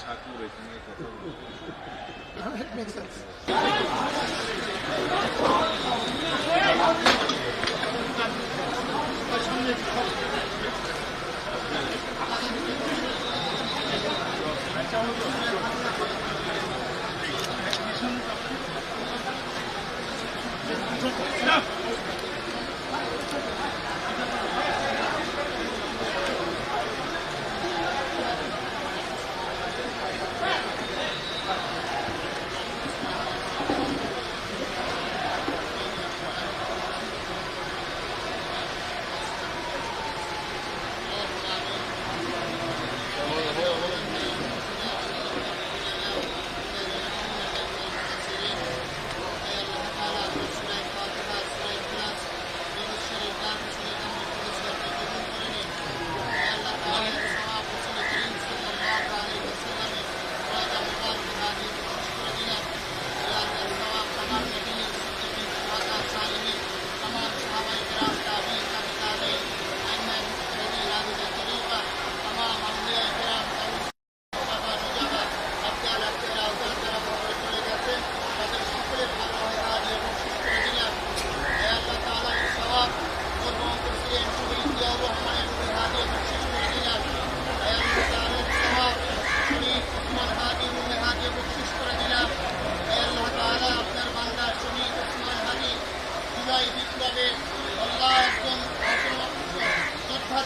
ঠাকুর এখানে কথা বলবো। It makes sense.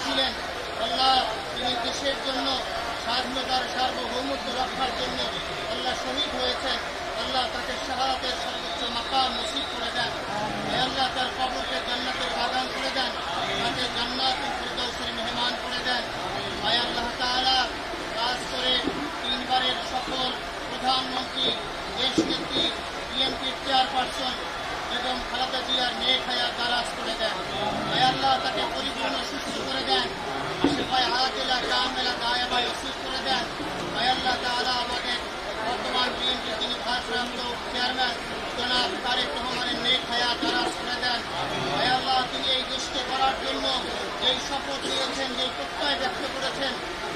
ছিলেন আল্লাহ তিনি দেশের জন্য স্বাধীনতার সার্বভৌমত্ব রক্ষার জন্য আল্লাহ শহীদ হয়েছেন। আল্লাহ তাকে শাহাদাতের সর্বোচ্চ মাকাম নসিব করে দেন। আল্লাহ তার কবরকে জান্নাতের বাগান করে দেন, তাকে জান্নাতুল ফিরদাউসের মেহমান করে দেন। আল্লাহ তাআলা কাজ করে 3 বারের সফল প্রধানমন্ত্রী দেশনেত্রী বিএনপির চেয়ারপারসন বেগম খালেদা জিয়ার নেক হায়াত দারাজ করে দেন। আল্লাহ তাকে পরিপূর্ণ সুস্থ করে দেন, শিফায়ে আজিলা কামিলা দায়েমা নসিব করে দেন। আল্লাহ তাআলা আমাদের বর্তমান বিএনপির যিনি ভারপ্রাপ্ত চেয়ারম্যান জনাব তারেক রহমানের নেক হায়াত দারাজ করে দেন। আল্লাহ তিনি এই দেশকে গড়ার জন্য যেই শপথ নিয়েছেন, যেই প্রত্যয় ব্যক্ত করেছেন,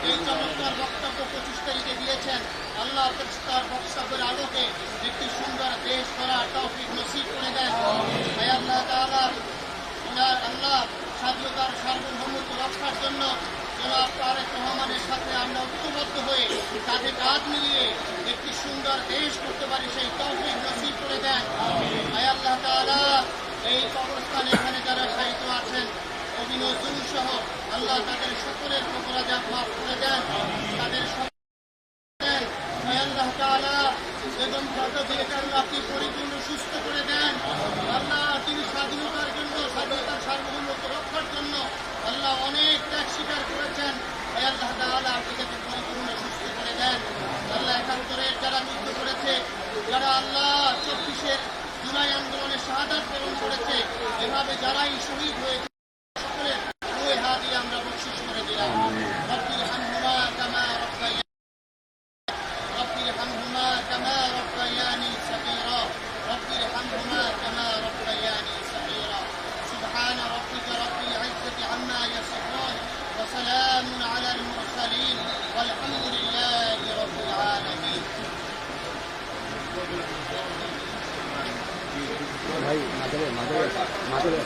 এই চমৎকার বক্তব্য 25 তারিখে দিয়েছেন, আল্লাহ তার বক্তব্যের আলোকে একটি সুন্দর দেশ গড়ার তৌফিক নসিব করে দেন। আল্লাহ তাআলা আল্লাহ স্বাধীনতার সার্বভৌমত্ব রক্ষার জন্য জনাব তারেক রহমানের সাথে আমরা ঐক্যবদ্ধ হয়ে তাদের কাঁধ মিলিয়ে একটি সুন্দর দেশ করতে পারি, সেই তৌফিক নসিব করে দেন। আল্লাহ তাআলা এই কবরস্থানে এখানে যারা শায়িত আছেন অভিনন্দন সহ আল্লাহ তাদের সকলের অপরাধ মাফ করে দেন, তাদের দেন। আল্লাহ তাআলা বেগম খালেদা জিয়াকে আল্লাহ পরিপূর্ণ সুস্থ করে দেন। আল্লাহ তিনি স্বাধীনতার জন্য, স্বাধীনতার সার্বভৌমত্ব রক্ষার জন্য আল্লাহ অনেক ত্যাগ স্বীকার করেছেন। আল্লাহ তাআলা আপনাকে পরিপূর্ণ সুস্থ করে দেন। আল্লাহ 71-এর যারা মৃত্যু করেছে, যারা আল্লাহ 24-এর জুলাই আন্দোলনে শাহাদাত বরণ করেছে, এভাবে যারাই শহীদ হয়েছে সকলের রূহে হাত দিয়ে আমরা বকশিশ করে দিলাম। রব্বির হামহুমা কামা রব্বায়ানি رب ارحمهما كما ربياني صغيرا رب ارحمهما كما ربياني صغيرا سبحان ربك رب العزة عما يصفون وسلام على المرسلين والحمد لله رب العالمين. ভাই মাদরে